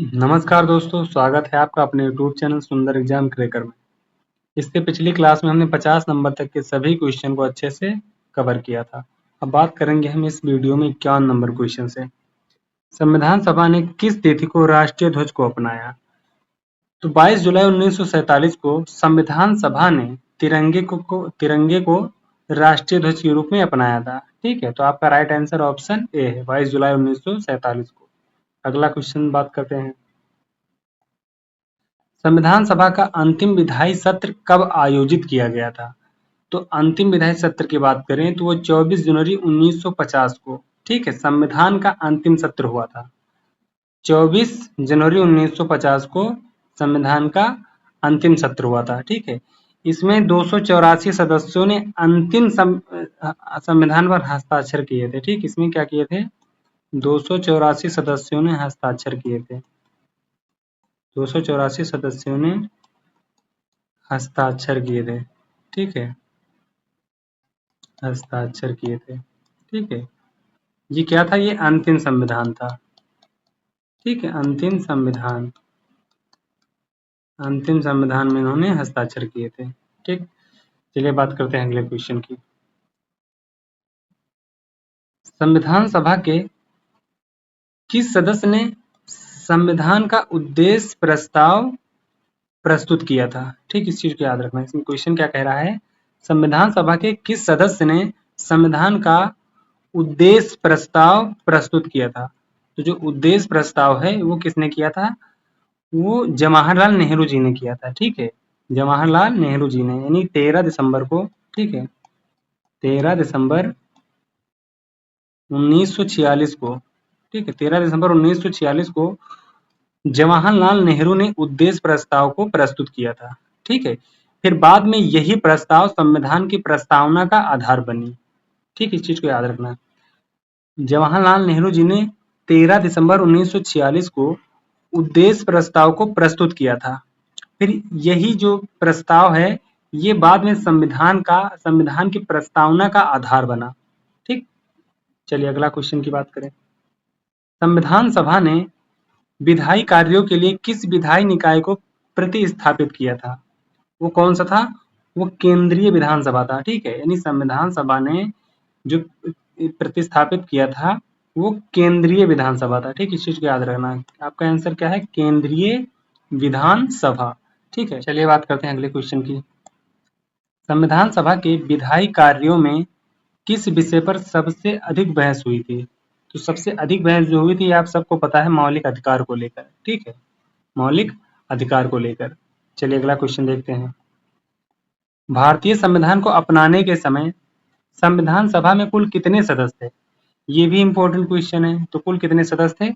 नमस्कार दोस्तों, स्वागत है आपका अपने यूट्यूब चैनल सुंदर एग्जाम क्रैकर में। इससे पिछली क्लास में हमने 50 नंबर तक के सभी क्वेश्चन को अच्छे से कवर किया था। अब बात करेंगे हम इस वीडियो में 51 नंबर क्वेश्चन से। संविधान सभा ने किस तिथि को राष्ट्रीय ध्वज को अपनाया? तो 22 जुलाई 1947 को संविधान सभा ने तिरंगे को राष्ट्रीय ध्वज के रूप में अपनाया था। ठीक है, तो आपका राइट आंसर ऑप्शन ए है, 22 जुलाई 1947 को। अगला क्वेश्चन बात करते हैं। संविधान सभा का अंतिम विधायी सत्र कब आयोजित किया गया था? तो अंतिम विधायी सत्र की बात करें तो वो 24 जनवरी 1950 को, ठीक है, संविधान का अंतिम सत्र हुआ था। 24 जनवरी 1950 को संविधान का अंतिम सत्र हुआ था। ठीक है, इसमें 284 सदस्यों ने अंतिम संविधान पर हस्ताक्षर किए थे। ठीक, इसमें क्या किए थे? 284 सदस्यों ने हस्ताक्षर किए थे। 284 सदस्यों ने हस्ताक्षर किए थे। ठीक है, हस्ताक्षर किए थे। ठीक है, ये क्या था? ये अंतिम संविधान था। ठीक है, अंतिम संविधान में इन्होंने हस्ताक्षर किए थे। ठीक, चलिए बात करते हैं अगले क्वेश्चन की। संविधान सभा के किस सदस्य ने संविधान का उद्देश्य प्रस्ताव प्रस्तुत किया था? ठीक, इस चीज को याद रखना। इसमें क्वेश्चन क्या कह रहा है? संविधान सभा के किस सदस्य ने संविधान का उद्देश्य प्रस्ताव प्रस्तुत किया था? तो जो उद्देश्य प्रस्ताव है वो किसने किया था? वो जवाहरलाल नेहरू जी ने किया था। ठीक है, जवाहरलाल नेहरू जी ने, यानी 13 दिसंबर को। ठीक है, 13 दिसंबर 1946 को। ठीक है, 13 दिसंबर 1946 को जवाहरलाल नेहरू ने उद्देश्य प्रस्ताव को प्रस्तुत किया था। ठीक है, फिर बाद में यही प्रस्ताव संविधान की प्रस्तावना का आधार बनी। ठीक, इस चीज को याद रखना। जवाहरलाल नेहरू जी ने 13 दिसंबर 1946 को उद्देश्य प्रस्ताव को प्रस्तुत किया था। फिर यही जो प्रस्ताव है ये बाद में संविधान की प्रस्तावना का आधार बना। ठीक, चलिए अगला क्वेश्चन की बात करें। संविधान सभा ने विधायी कार्यों के लिए किस विधायी निकाय को प्रतिस्थापित किया था? वो कौन सा था? वो केंद्रीय विधानसभा था। ठीक है, यानी संविधान सभा ने जो प्रतिस्थापित किया था वो केंद्रीय विधानसभा था। ठीक, इस चीज को याद रखना। आपका आंसर क्या है? केंद्रीय विधानसभा। ठीक है, चलिए बात करते हैं अगले क्वेश्चन की। संविधान सभा के विधायी कार्यों में किस विषय पर सबसे अधिक बहस हुई थी? तो सबसे अधिक बहस जो हुई थी आप सबको पता है, मौलिक अधिकार को लेकर। ठीक है, मौलिक अधिकार को लेकर। चलिए अगला क्वेश्चन देखते हैं। भारतीय संविधान को अपनाने के समय संविधान सभा में कुल कितने सदस्य थे? ये भी इंपॉर्टेंट क्वेश्चन है। तो कुल कितने सदस्य थे?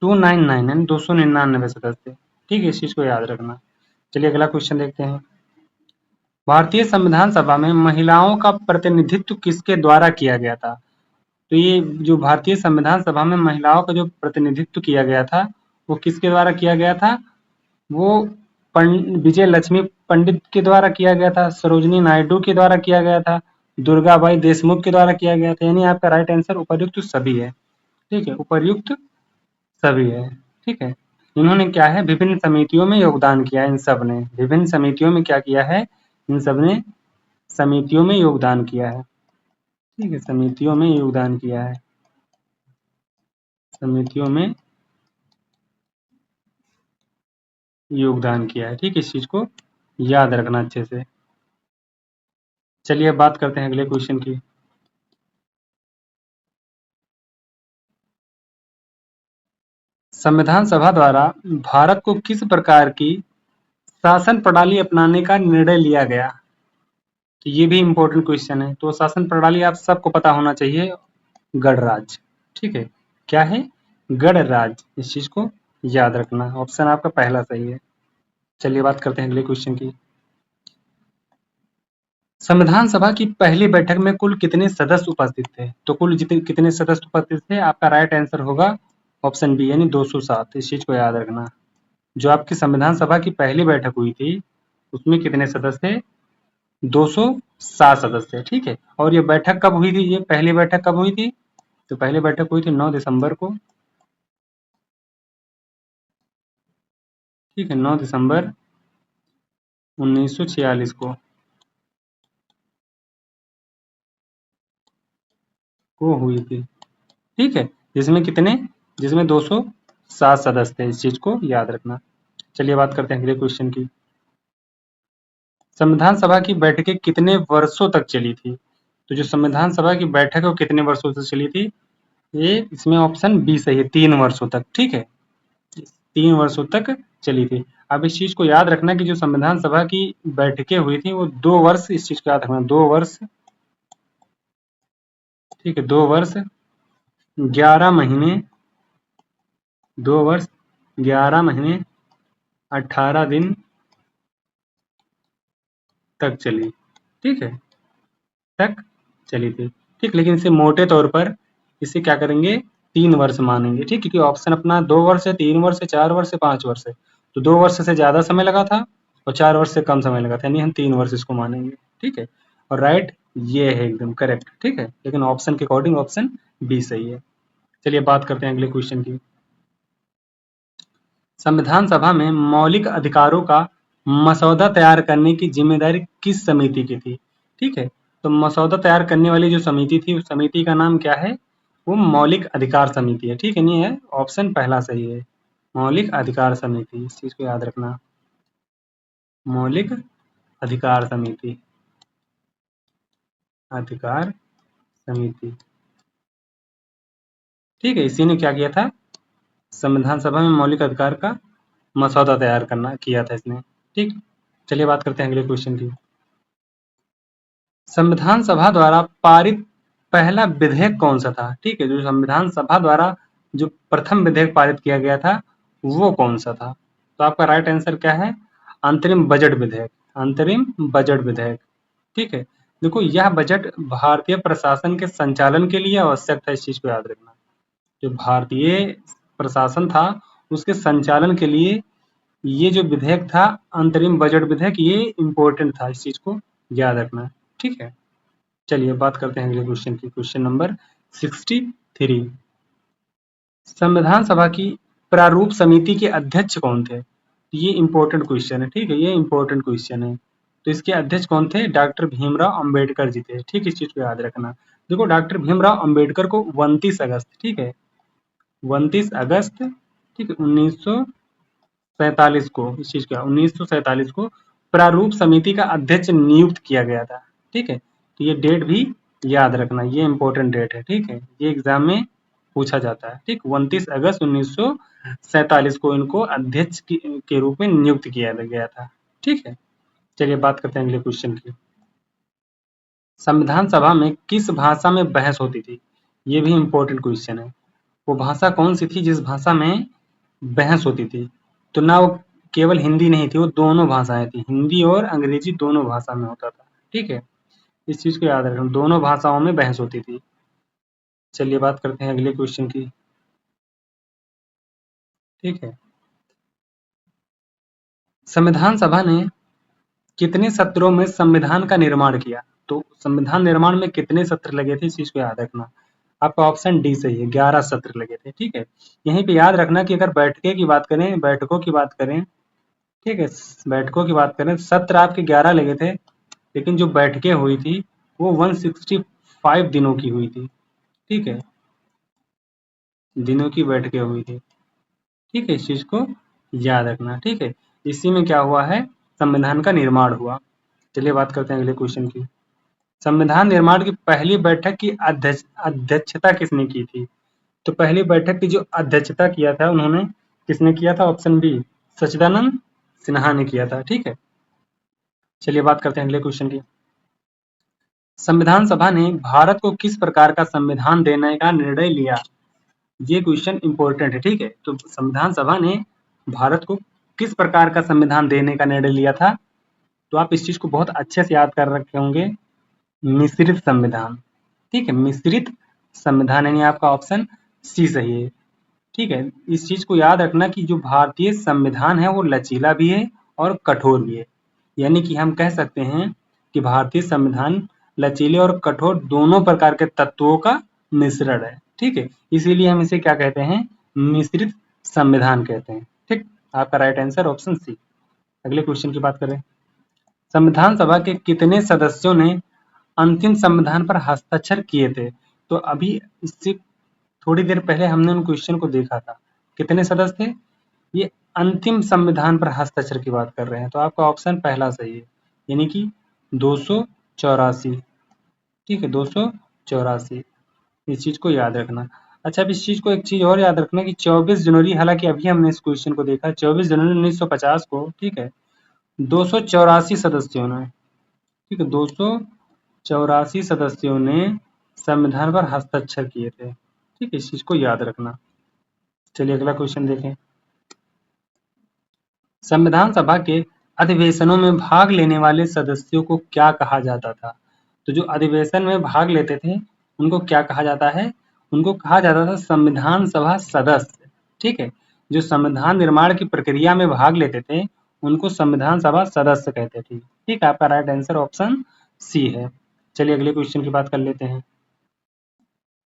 299 यानी 299 सदस्य थे। ठीक है, इस चीज को याद रखना। चलिए अगला क्वेश्चन देखते हैं। भारतीय संविधान सभा में महिलाओं का प्रतिनिधित्व किसके द्वारा किया गया था? तो ये जो भारतीय संविधान सभा में महिलाओं का जो प्रतिनिधित्व किया गया था वो किसके द्वारा किया गया था? वो विजय लक्ष्मी पंडित के द्वारा किया गया था, सरोजिनी नायडू के द्वारा किया गया था, दुर्गाबाई देशमुख के द्वारा किया गया था। यानी आपका राइट आंसर उपर्युक्त सभी है। ठीक है, उपर्युक्त सभी है। ठीक है, इन्होंने क्या है? विभिन्न समितियों में योगदान किया है। इन सब ने विभिन्न समितियों में क्या किया है? इन सब ने समितियों में योगदान किया है। ठीक है, समितियों में योगदान किया है। समितियों में योगदान किया है। ठीक, इस चीज को याद रखना अच्छे से। चलिए अब बात करते हैं अगले क्वेश्चन की। संविधान सभा द्वारा भारत को किस प्रकार की शासन प्रणाली अपनाने का निर्णय लिया गया? तो ये भी इंपॉर्टेंट क्वेश्चन है। तो शासन प्रणाली आप सबको पता होना चाहिए, गणराज्य। ठीक है, क्या है? गणराज्य। इस चीज को याद रखना। ऑप्शन आपका पहला सही है। चलिए बात करते हैं अगले क्वेश्चन की। संविधान सभा की पहली बैठक में कुल कितने सदस्य उपस्थित थे? तो कुल जितने कितने सदस्य उपस्थित थे? आपका राइट आंसर होगा ऑप्शन बी, यानी 207। इस चीज को याद रखना। जो आपकी संविधान सभा की पहली बैठक हुई थी उसमें कितने सदस्य थे? 207 सदस्य। ठीक है, और ये बैठक कब हुई थी? ये पहली बैठक कब हुई थी? तो पहली बैठक हुई थी 9 दिसंबर को। ठीक है, 9 दिसंबर 1946 को हुई थी। ठीक है, जिसमें कितने, जिसमें 207 सदस्य थे, इस चीज को याद रखना। चलिए बात करते हैं अगले क्वेश्चन की। संविधान सभा की बैठकें कितने वर्षों तक चली थी? तो जो संविधान सभा की बैठक है वो कितने वर्षों तक चली थी? ये इसमें ऑप्शन बी सही है, 3 वर्षों तक। ठीक है, 3 वर्षों तक चली थी। अब इस चीज को याद रखना कि जो संविधान सभा की बैठकें हुई थी वो 2 वर्ष, इस चीज को याद रखना, 2 वर्ष। ठीक है, 2 वर्ष 11 महीने, 2 वर्ष 11 महीने 18 दिन तक चली। ठीक है, तक चली थी। ठीक, लेकिन इसे मोटे तौर पर इसे क्या करेंगे, 3 वर्ष मानेंगे। ठीक, क्योंकि ऑप्शन अपना 2 वर्ष है, 3 वर्ष है, 4 वर्ष है, 5 वर्ष है, तो 2 वर्ष से ज्यादा समय लगा था और 4 वर्ष से कम समय लगा था, यानी हम 3 वर्ष इसको मानेंगे। ठीक है, और राइट ये है एकदम करेक्ट। ठीक है, लेकिन ऑप्शन के अकॉर्डिंग ऑप्शन बी सही है। चलिए बात करते हैं अगले क्वेश्चन की। संविधान सभा में मौलिक अधिकारों का मसौदा तैयार करने की जिम्मेदारी किस समिति की थी? ठीक है, तो मसौदा तैयार करने वाली जो समिति थी, उस समिति का नाम क्या है? वो मौलिक अधिकार समिति है। ठीक है, नहीं है, ऑप्शन पहला सही है, मौलिक अधिकार समिति, इस चीज को याद रखना, मौलिक अधिकार समिति, अधिकार समिति। ठीक है, इसी ने क्या किया था, संविधान सभा में मौलिक अधिकार का मसौदा तैयार करना किया था इसने। ठीक, चलिए बात करते हैं अगले क्वेश्चन की। संविधान सभा द्वारा पारित पहला विधेयक कौन सा था? ठीक है, जो संविधान सभा द्वारा जो प्रथम विधेयक पारित किया गया था वो कौन सा था? तो आपका राइट आंसर क्या है, अंतरिम बजट विधेयक, अंतरिम बजट विधेयक। ठीक है, देखो यह बजट भारतीय प्रशासन के संचालन के लिए आवश्यक था, इस चीज को याद रखना। जो भारतीय प्रशासन था उसके संचालन के लिए ये जो विधेयक था, अंतरिम बजट विधेयक, ये इम्पोर्टेंट था, इस चीज को याद रखना। ठीक है, चलिए बात करते हैं अगले क्वेश्चन की, क्वेश्चन नंबर 63। संविधान सभा की प्रारूप समिति के अध्यक्ष कौन थे? ये इंपॉर्टेंट क्वेश्चन है। ठीक है, ये इंपॉर्टेंट क्वेश्चन है। तो इसके अध्यक्ष कौन थे? डॉक्टर भीमराव अंबेडकर जी थे। ठीक, इस चीज को याद रखना। देखो डॉक्टर भीमराव अंबेडकर को 29 अगस्त, ठीक है, 29 अगस्त, ठीक है, 1947 को, इस चीज का 1947 को प्रारूप समिति का अध्यक्ष नियुक्त किया गया था। ठीक है, तो ये डेट भी याद रखना, ये इंपॉर्टेंट डेट है। ठीक है, ये एग्जाम में पूछा जाता है। ठीक, 29 अगस्त 1947 को इनको अध्यक्ष के रूप में नियुक्त किया गया था। ठीक है, चलिए बात करते हैं अगले क्वेश्चन की। संविधान सभा में किस भाषा में बहस होती थी? ये भी इंपॉर्टेंट क्वेश्चन है। वो भाषा कौन सी थी जिस भाषा में बहस होती थी? तो ना वो केवल हिंदी नहीं थी, वो दोनों भाषाएं थी, हिंदी और अंग्रेजी दोनों भाषा में होता था। ठीक है, इस चीज को याद रखना, दोनों भाषाओं में बहस होती थी। चलिए बात करते हैं अगले क्वेश्चन की। ठीक है, संविधान सभा ने कितने सत्रों में संविधान का निर्माण किया? तो संविधान निर्माण में कितने सत्र लगे थे, इस चीज को याद रखना। आपका ऑप्शन डी सही है, 11 सत्र लगे थे। ठीक है, यहीं पे याद रखना कि अगर बैठकों की बात करें, बैठकों की बात करें, ठीक है, बैठकों की बात करें, सत्र आपके 11 लगे थे, लेकिन जो बैठकें हुई थी वो 165 दिनों की हुई थी। ठीक है, दिनों की बैठकें हुई थी। ठीक है, इस चीज को याद रखना। ठीक है, इसी में क्या हुआ है, संविधान का निर्माण हुआ। चलिए बात करते हैं अगले क्वेश्चन की। संविधान निर्माण की पहली बैठक की अध्यक्षता किसने की थी? तो पहली बैठक की जो अध्यक्षता किया था उन्होंने, किसने किया था? ऑप्शन बी, सच्चिदानंद सिन्हा ने किया था। ठीक है, चलिए बात करते हैं अगले क्वेश्चन की। संविधान सभा ने भारत को किस प्रकार का संविधान देने का निर्णय लिया? ये क्वेश्चन इंपॉर्टेंट है। ठीक है, तो संविधान सभा ने भारत को किस प्रकार का संविधान देने का निर्णय लिया था? तो आप इस चीज को बहुत अच्छे से याद कर रखे होंगे, मिश्रित संविधान। ठीक है, मिश्रित संविधान, यानी आपका ऑप्शन सी सही है। ठीक है, इस चीज को याद रखना कि जो भारतीय संविधान है वो लचीला भी है और कठोर भी है, यानी कि हम कह सकते हैं कि भारतीय संविधान लचीले और कठोर दोनों प्रकार के तत्वों का मिश्रण है। ठीक है, इसीलिए हम इसे क्या कहते हैं, मिश्रित संविधान कहते हैं। ठीक, आपका राइट आंसर ऑप्शन सी। अगले क्वेश्चन की बात करें, संविधान सभा के कितने सदस्यों ने अंतिम संविधान पर हस्ताक्षर किए थे? तो अभी इससे थोड़ी देर पहले हमने उन क्वेश्चन को देखा था, कितने सदस्य थे? ये अंतिम संविधान पर हस्ताक्षर की बात कर रहे हैं, तो आपका ऑप्शन पहला सही है, यानी कि 284। ठीक है, 284, इस चीज को याद रखना। अच्छा, अब इस चीज को एक चीज और याद रखना कि 24 जनवरी, हालांकि अभी हमने इस क्वेश्चन को देखा, 24 जनवरी 1950 को, ठीक है, 284 सदस्यों ने, ठीक है, 284 सदस्यों ने संविधान पर हस्ताक्षर किए थे। ठीक है, इस चीज को याद रखना। चलिए अगला क्वेश्चन देखें, संविधान सभा के अधिवेशनों में भाग लेने वाले सदस्यों को क्या कहा जाता था? तो जो अधिवेशन में भाग लेते थे उनको क्या कहा जाता है? उनको कहा जाता था संविधान सभा सदस्य। ठीक है, जो संविधान निर्माण की प्रक्रिया में भाग लेते थे उनको संविधान सभा सदस्य कहते थे। ठीक है, आपका राइट आंसर ऑप्शन सी है। चलिए अगले क्वेश्चन की बात कर लेते हैं,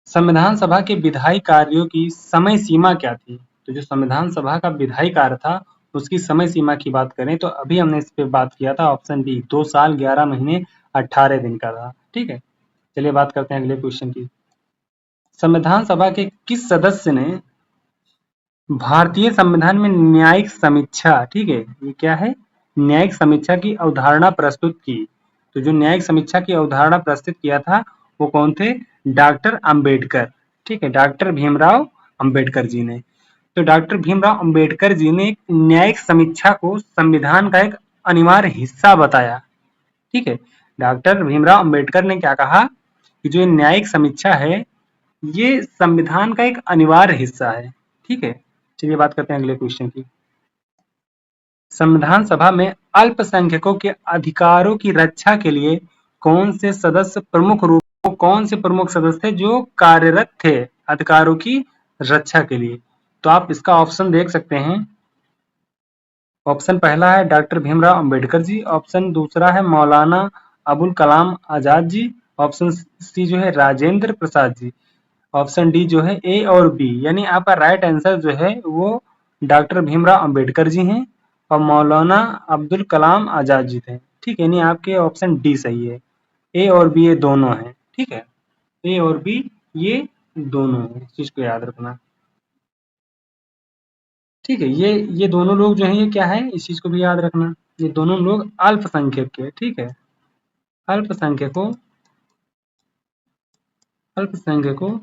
संविधान सभा के विधायी कार्यों की समय सीमा क्या थी? तो जो संविधान सभा का विधायी कार्य था उसकी समय सीमा की बात करें तो अभी हमने इस पे बात किया था, ऑप्शन बी, 2 साल 11 महीने 18 दिन का था। ठीक है, चलिए बात करते हैं अगले क्वेश्चन की, संविधान सभा के किस सदस्य ने भारतीय संविधान में न्यायिक समीक्षा, ठीक है, ये क्या है, न्यायिक समीक्षा की अवधारणा प्रस्तुत की? तो जो न्यायिक समीक्षा की अवधारणा प्रस्तुत किया था वो कौन थे? डॉक्टर अंबेडकर। ठीक है, डॉक्टर भीमराव अंबेडकर जी ने। तो डॉक्टर भीमराव अंबेडकर जी ने न्यायिक समीक्षा को संविधान का एक अनिवार्य हिस्सा बताया। ठीक है, डॉक्टर भीमराव अंबेडकर ने क्या कहा कि जो न्यायिक समीक्षा है ये संविधान का एक अनिवार्य हिस्सा है। ठीक है, चलिए बात करते हैं अगले क्वेश्चन की, संविधान सभा में अल्पसंख्यकों के अधिकारों की रक्षा के लिए कौन से सदस्य प्रमुख रूप कौन से प्रमुख सदस्य थे जो कार्यरत थे अधिकारों की रक्षा के लिए? तो आप इसका ऑप्शन देख सकते हैं, ऑप्शन पहला है डॉक्टर भीमराव अंबेडकर जी, ऑप्शन दूसरा है मौलाना अबुल कलाम आजाद जी, ऑप्शन सी जो है राजेंद्र प्रसाद जी, ऑप्शन डी जो है ए और बी, यानी आपका राइट आंसर जो है वो डॉक्टर भीमराव अंबेडकर जी हैं और मौलाना अब्दुल कलाम आजाद जी थे। ठीक है, यानी आपके ऑप्शन डी सही है, ए और बी ये दोनों हैं। ठीक है, ए और बी ये दोनों हैं, इस चीज को याद रखना। ठीक है, ये दोनों लोग जो हैं ये क्या है, इस चीज को भी याद रखना, ये दोनों लोग अल्पसंख्यक के, ठीक है, अल्पसंख्यकों अल्पसंख्यकों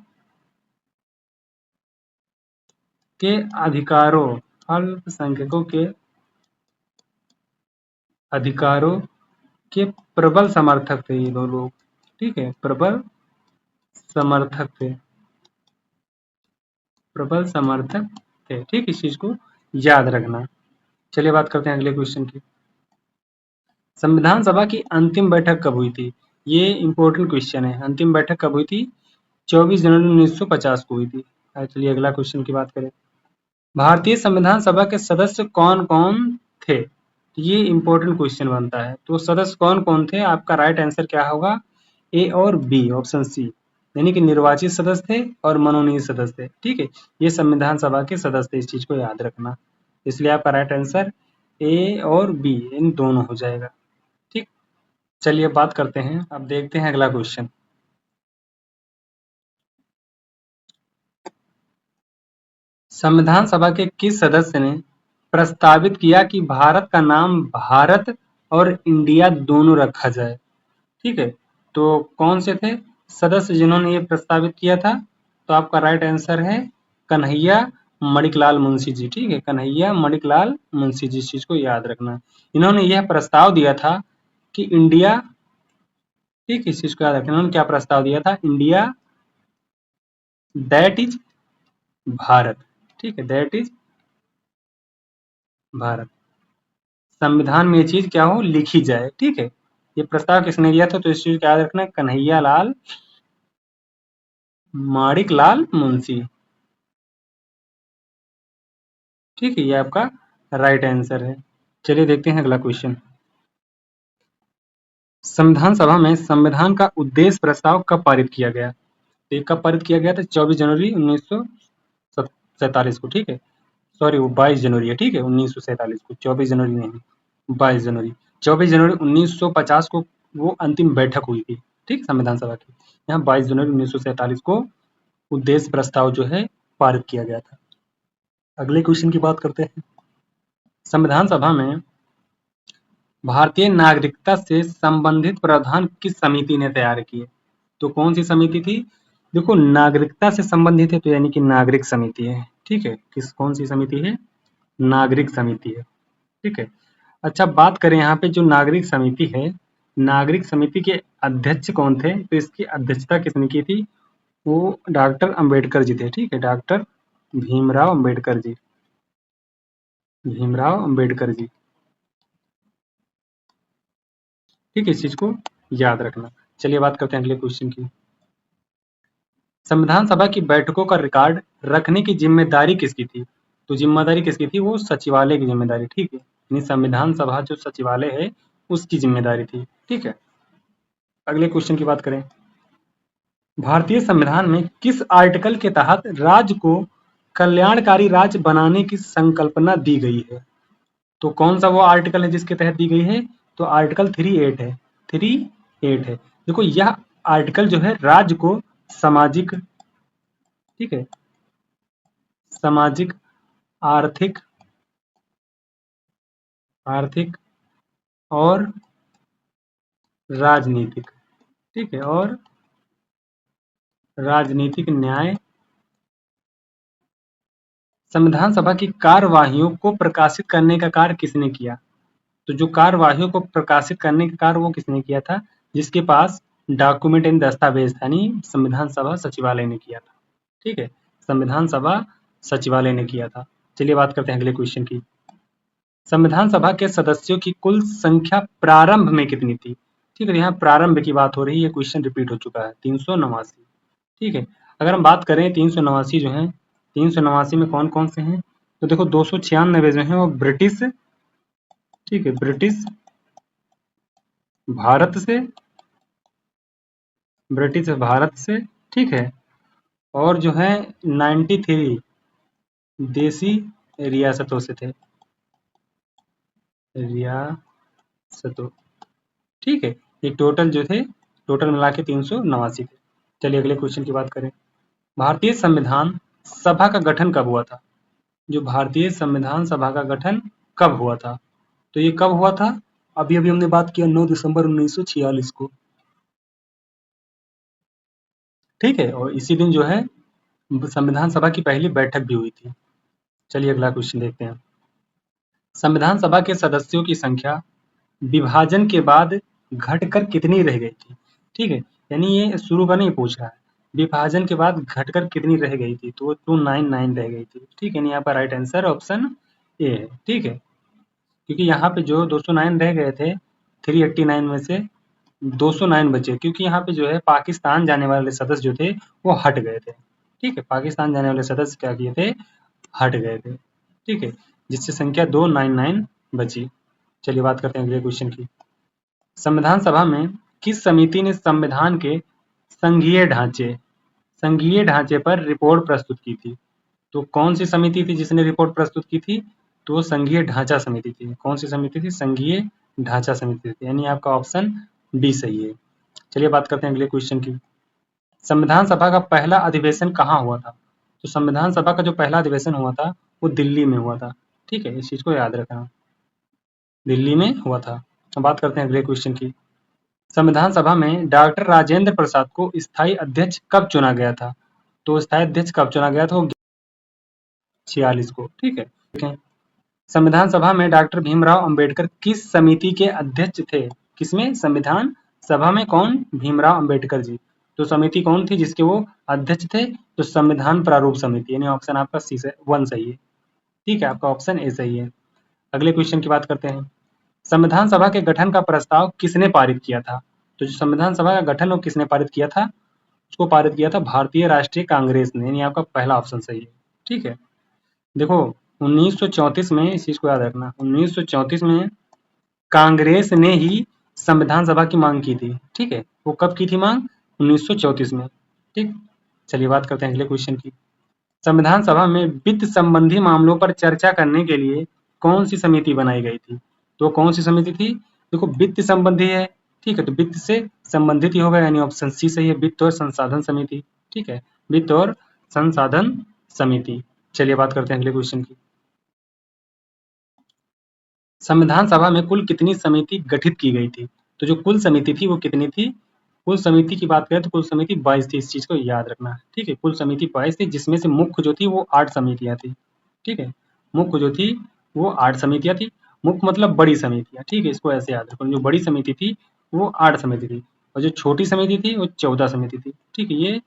के अधिकारों अल्पसंख्यकों के अधिकारों के प्रबल समर्थक थे ये दो लोग। ठीक है, समर्थक थे प्रबल समर्थक थे। ठीक, इस चीज को याद रखना। चलिए बात करते हैं अगले क्वेश्चन की, संविधान सभा की अंतिम बैठक कब हुई थी? ये इंपॉर्टेंट क्वेश्चन है, अंतिम बैठक कब हुई थी? 24 जनवरी 1950 को हुई थी। चलिए अगला क्वेश्चन की बात करें, भारतीय संविधान सभा के सदस्य कौन कौन थे? ये इंपॉर्टेंट क्वेश्चन बनता है, तो सदस्य कौन कौन थे? आपका राइट आंसर क्या होगा? ए और बी, ऑप्शन सी, यानी कि निर्वाचित सदस्य थे और मनोनीत सदस्य थे। ठीक है, ये संविधान सभा के सदस्य थे, इस चीज को याद रखना। इसलिए आपका राइट आंसर ए और बी इन दोनों हो जाएगा। ठीक, चलिए बात करते हैं, अब देखते हैं अगला क्वेश्चन, संविधान सभा के किस सदस्य ने प्रस्तावित किया कि भारत का नाम भारत और इंडिया दोनों रखा जाए? ठीक है, तो कौन से थे सदस्य जिन्होंने ये प्रस्तावित किया था? तो आपका राइट आंसर है कन्हैया मणिकलाल मुंशी जी। ठीक है, कन्हैया मणिकलाल मुंशी जी, इस चीज को याद रखना। इन्होंने यह प्रस्ताव दिया था कि इंडिया, ठीक, इस चीज को याद रखना, इन्होंने क्या प्रस्ताव दिया था? India that is Bharat. ठीक है, दैट इज भारत, संविधान में ये चीज क्या हो, लिखी जाए। ठीक है, ये प्रस्ताव किसने दिया था? तो इस चीज को याद रखना, कन्हैया लाल माणिकलाल मुंशी। ठीक है, ये आपका राइट आंसर है। चलिए देखते हैं अगला क्वेश्चन, संविधान सभा में संविधान का उद्देश्य प्रस्ताव कब पारित किया गया? तो ये कब पारित किया गया था? 24 जनवरी 1947 को। ठीक है, सॉरी वो 22 जनवरी है, ठीक है, 1947 को, 24 जनवरी नहीं, 22 जनवरी। 24 जनवरी 1950 को वो अंतिम बैठक हुई थी, ठीक, संविधान सभा की। यहाँ 22 जनवरी 1947 को उद्देश्य प्रस्ताव जो है पारित किया गया था। अगले क्वेश्चन की बात करते हैं। संविधान सभा में भारतीय नागरिकता से संबंधित प्रावधान किस समिति ने तैयार किए? तो कौन सी समिति थी? देखो, नागरिकता से संबंधित है तो यानी कि नागरिक समिति है, ठीक है। कौन सी समिति है? नागरिक समिति है, ठीक है। अच्छा, बात करें यहाँ पे जो नागरिक समिति है, नागरिक समिति के अध्यक्ष कौन थे? तो इसकी अध्यक्षता किसने की थी? वो डॉक्टर अंबेडकर जी थे, ठीक है, डॉक्टर भीमराव अंबेडकर जी, भीमराव अंबेडकर जी, ठीक है, इस चीज को याद रखना। चलिए बात करते हैं अगले क्वेश्चन की। संविधान सभा की बैठकों का रिकॉर्ड रखने की जिम्मेदारी किसकी थी? तो जिम्मेदारी किसकी थी? वो सचिवालय की जिम्मेदारी, ठीक है, यानी संविधान सभा जो सचिवालय है उसकी जिम्मेदारी थी, ठीक है। अगले क्वेश्चन की बात करें। भारतीय संविधान में किस आर्टिकल के तहत राज्य को कल्याणकारी राज्य बनाने की संकल्पना दी गई है? तो कौन सा वो आर्टिकल है जिसके तहत दी गई है? तो आर्टिकल 38 है, 38 है। देखो, यह आर्टिकल जो है राज्य को सामाजिक, ठीक है, सामाजिक, आर्थिक, आर्थिक और राजनीतिक, ठीक है, और राजनीतिक न्याय, संविधान सभा की कार्यवाहियों को प्रकाशित करने का कार्य किसने किया? तो जो कार्यवाहियों को प्रकाशित करने का कार्य वो किसने किया था? जिसके पास डॉक्यूमेंट एंड दस्तावेज था, यानी संविधान सभा सचिवालय ने किया था, ठीक है, संविधान सभा सचिवालय ने किया था। चलिए बात करते हैं अगले क्वेश्चन की। संविधान सभा के सदस्यों की कुल संख्या प्रारंभ में कितनी थी? ठीक है, यहाँ प्रारंभ की बात हो रही है, क्वेश्चन रिपीट हो चुका है, 389, ठीक है। अगर हम बात करें 389 जो है, 389 में कौन कौन से हैं? तो देखो, 296 जो है वो ब्रिटिश, ठीक है, ब्रिटिश भारत से, ब्रिटिश भारत से, ठीक है, और जो है 93 देसी रियासतों से थे, रियासतों, ठीक है। ये टोटल जो थे, टोटल मिला के 389 थे। चलिए अगले क्वेश्चन की बात करें। भारतीय संविधान सभा का गठन कब हुआ था? जो भारतीय संविधान सभा का गठन कब हुआ था? तो ये कब हुआ था? अभी अभी हमने बात किया 9 दिसंबर 1946 को, ठीक है, और इसी दिन जो है संविधान सभा की पहली बैठक भी हुई थी। चलिए अगला क्वेश्चन देखते हैं। संविधान सभा के सदस्यों की संख्या विभाजन के बाद घटकर कितनी रह गई थी? ठीक है, यानी ये शुरू का नहीं पूछ रहा है, विभाजन के बाद घटकर कितनी रह गई थी? तो 299 रह गई थी, ठीक है, यहाँ पर राइट आंसर ऑप्शन ए है, ठीक है, क्योंकि यहाँ पे जो 209 रह गए थे, 389 में से 209 बचे, क्योंकि यहाँ पे जो है पाकिस्तान जाने वाले सदस्य जो थे वो हट गए थे, ठीक है, पाकिस्तान जाने वाले सदस्य क्या किए थे? हट गए थे, ठीक है, जिससे संख्या 299 बची। चलिए बात करते हैं अगले क्वेश्चन की। संविधान सभा में किस समिति ने संविधान के संघीय ढांचे पर रिपोर्ट प्रस्तुत की थी? तो कौन सी समिति थी जिसने रिपोर्ट प्रस्तुत की थी? तो संघीय ढांचा समिति थी। कौन सी समिति थी? संघीय ढांचा समिति थी, यानी आपका ऑप्शन बी सही है। चलिए बात करते हैं अगले क्वेश्चन की। संविधान सभा का पहला अधिवेशन कहाँ हुआ था? तो संविधान सभा का जो पहला अधिवेशन हुआ था वो दिल्ली में हुआ था, ठीक है, इस चीज को याद रखना, दिल्ली में हुआ था। अब बात करते हैं अगले क्वेश्चन की। संविधान सभा में डॉक्टर राजेंद्र प्रसाद को स्थायी अध्यक्ष कब चुना गया था? तो स्थायी अध्यक्ष कब चुना गया था? 46 को, ठीक है, देखें। संविधान सभा में डॉक्टर भीमराव अंबेडकर किस समिति के अध्यक्ष थे? किसमें? संविधान सभा में कौन? भीमराव अंबेडकर जी। तो समिति कौन थी जिसके वो अध्यक्ष थे? तो संविधान प्रारूप समिति, यानी ऑप्शन आपका सी से 1 सही है, ठीक है, आपका ऑप्शन ए सही है। अगले क्वेश्चन की बात करते हैं। संविधान सभा के गठन का प्रस्ताव किसने पारित किया था? तो जो संविधान सभा का गठन वो किसने पारित किया था? उसको पारित किया था भारतीय राष्ट्रीय कांग्रेस ने, यानी आपका पहला ऑप्शन सही है, ठीक है। देखो, 1934 में, इस चीज को याद रखना, 1934 में कांग्रेस ने ही संविधान सभा की मांग की थी, ठीक है, वो कब की थी मांग? 1934 में, ठीक। चलिए बात करते हैं अगले क्वेश्चन की। संविधान सभा में वित्त संबंधी मामलों पर चर्चा करने के लिए कौन सी समिति बनाई गई थी? तो कौन सी समिति थी? देखो वित्त संबंधी है, ठीक है, तो वित्त से संबंधित ही होगा, यानी ऑप्शन सी सही है, वित्त और संसाधन समिति। ठीक है, वित्त और संसाधन समिति। चलिए बात करते हैं अगले क्वेश्चन की। संविधान सभा में कुल कितनी समिति गठित की गई थी? तो जो कुल समिति थी वो कितनी थी? कुल समिति की बात करें तो कुल समिति 22 थी, इस चीज को याद रखना। ठीक है, कुल समिति 22 थी, जिसमें से मुख्य जो थी वो 8 समितियां थी। ठीक है, मुख्य जो थी वो 8 समितियां थी। मुख्य मतलब बड़ी समितियां। ठीक है, इसको ऐसे याद रखो, जो बड़ी समिति थी वो 8 समिति थी और जो छोटी समिति थी वो 14 समिति थी। ठीक है, ये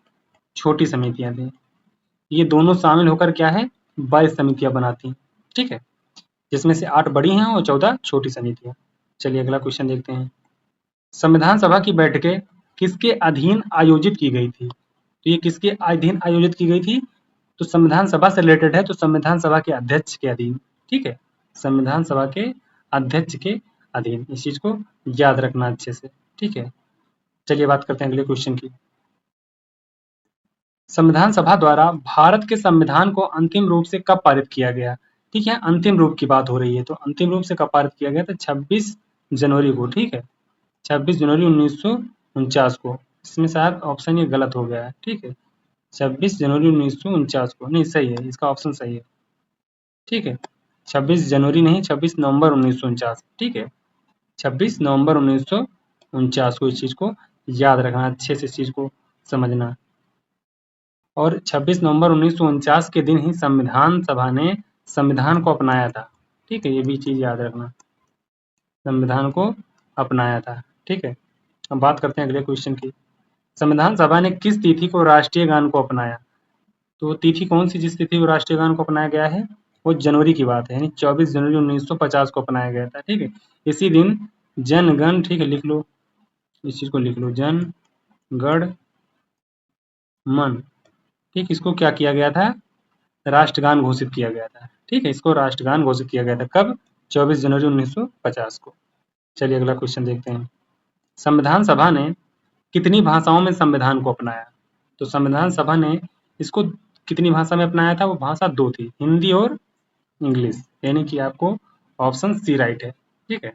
छोटी समितियां थी। ये दोनों शामिल होकर क्या है, 22 समितियां बनाती। ठीक है, जिसमें से 8 बड़ी हैं और 14 छोटी समितियां। चलिए अगला क्वेश्चन देखते हैं। संविधान सभा की बैठकें किसके अधीन आयोजित की गई थी? तो ये किसके अधीन आयोजित की गई थी? तो संविधान सभा से रिलेटेड है, तो संविधान सभा के अध्यक्ष के अधीन। ठीक है, संविधान सभा के अध्यक्ष के अधीन, इस चीज को याद रखना अच्छे से। ठीक है, चलिए बात करते हैं अगले क्वेश्चन की। संविधान सभा द्वारा भारत के संविधान को अंतिम रूप से कब पारित किया गया? ठीक है, अंतिम रूप की बात हो रही है, तो अंतिम रूप से कब पारित किया गया था? 26 जनवरी को। ठीक है, 26 जनवरी 1949 को। इसमें शायद ऑप्शन ये गलत हो गया है। ठीक है, 26 जनवरी 1949 को नहीं, सही है, इसका ऑप्शन सही है। ठीक है, 26 जनवरी नहीं, 26 नवंबर 1949। ठीक है, 26 नवंबर 1949 को, इस चीज को याद रखना अच्छे से, इस चीज को समझना। और 26 नवंबर 1949 के दिन ही संविधान सभा ने संविधान को अपनाया था। ठीक है, ये भी चीज याद रखना, संविधान को अपनाया था। ठीक है, अब बात करते हैं अगले क्वेश्चन की। संविधान सभा ने किस तिथि को राष्ट्रीय गान को अपनाया? तो तिथि कौन सी, जिस तिथि को राष्ट्रीय गान को अपनाया गया है वो जनवरी की बात है, यानी 24 जनवरी 1950 को अपनाया गया था। ठीक है, इसी दिन जन गण, ठीक है लिख लो, इस चीज को लिख लो, जन गण मन। ठीक, इसको क्या किया गया था? राष्ट्रगान घोषित किया गया था। ठीक है, इसको राष्ट्रगान घोषित किया गया था कब? 24 जनवरी 1950 को। चलिए अगला क्वेश्चन देखते हैं। संविधान सभा ने कितनी भाषाओं में संविधान को अपनाया? तो संविधान सभा ने इसको कितनी भाषा में अपनाया था? वो भाषा 2 थी, हिंदी और इंग्लिश, यानी कि आपको ऑप्शन सी राइट है। ठीक है,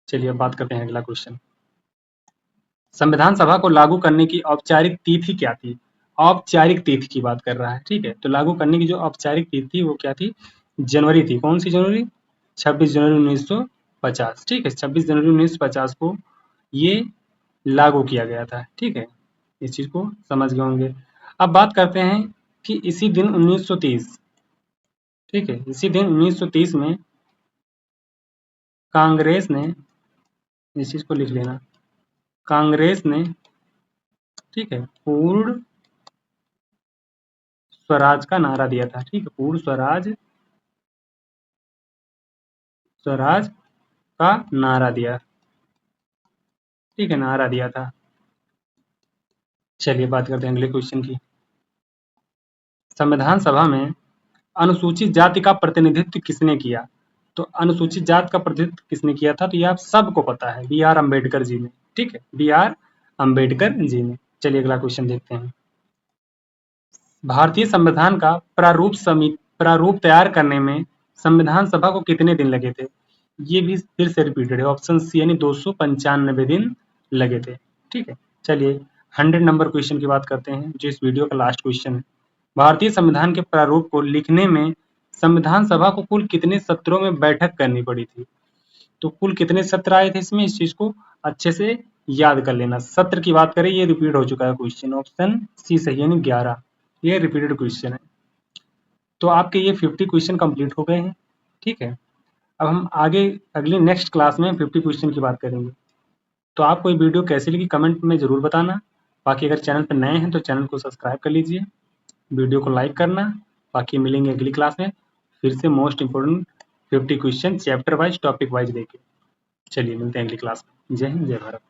चलिए अब बात करते हैं अगला क्वेश्चन। संविधान सभा को लागू करने की औपचारिक तिथि क्या थी? औपचारिक तिथि की बात कर रहा है। ठीक है, तो लागू करने की जो औपचारिक तिथि थी वो क्या थी? जनवरी थी। कौन सी जनवरी? 26 जनवरी 1950। ठीक है, 26 जनवरी 1950 को ये लागू किया गया था। ठीक है, इस चीज को समझ गए होंगे। अब बात करते हैं कि इसी दिन 1930, ठीक है, इसी दिन 1930 में कांग्रेस ने, इस चीज को लिख लेना, कांग्रेस ने, ठीक है, पूर्ण स्वराज का नारा दिया था। ठीक है, पूर्ण स्वराज, स्वराज का नारा दिया। ठीक है, नारा दिया था। चलिए बात करते हैं अगले क्वेश्चन की। संविधान सभा में अनुसूचित जाति का प्रतिनिधित्व किसने किया? तो अनुसूचित जाति का प्रतिनिधित्व किसने किया था? तो ये आप सबको पता है, बी आर अम्बेडकर जी ने। ठीक है, बी आर अम्बेडकर जी ने। चलिए अगला क्वेश्चन देखते हैं। भारतीय संविधान का प्रारूप तैयार करने में संविधान सभा को कितने दिन लगे थे? ये भी फिर से रिपीटेड है, ऑप्शन सी, यानी 295 दिन लगे थे। ठीक है, चलिए 100 नंबर क्वेश्चन की बात करते हैं, जो इस वीडियो का लास्ट क्वेश्चन है। भारतीय संविधान के प्रारूप को लिखने में संविधान सभा को कुल कितने सत्रों में बैठक करनी पड़ी थी? तो कुल कितने सत्र आए थे इसमें, इस चीज को अच्छे से याद कर लेना। सत्र की बात करें, ये रिपीट हो चुका है क्वेश्चन, ऑप्शन सी सही, यानी 11, ये रिपीटेड क्वेश्चन है। तो आपके ये 50 क्वेश्चन कंप्लीट हो गए हैं। ठीक है, अब हम आगे अगली नेक्स्ट क्लास में 50 क्वेश्चन की बात करेंगे। तो आपको ये वीडियो कैसी लगी कमेंट में ज़रूर बताना। बाकी अगर चैनल पर नए हैं तो चैनल को सब्सक्राइब कर लीजिए, वीडियो को लाइक करना। बाकी मिलेंगे अगली क्लास में फिर से most important 50 question chapter wise, topic wise लेके। चलिए मिलते हैं अगली क्लास में। जय हिंद, जय भारत।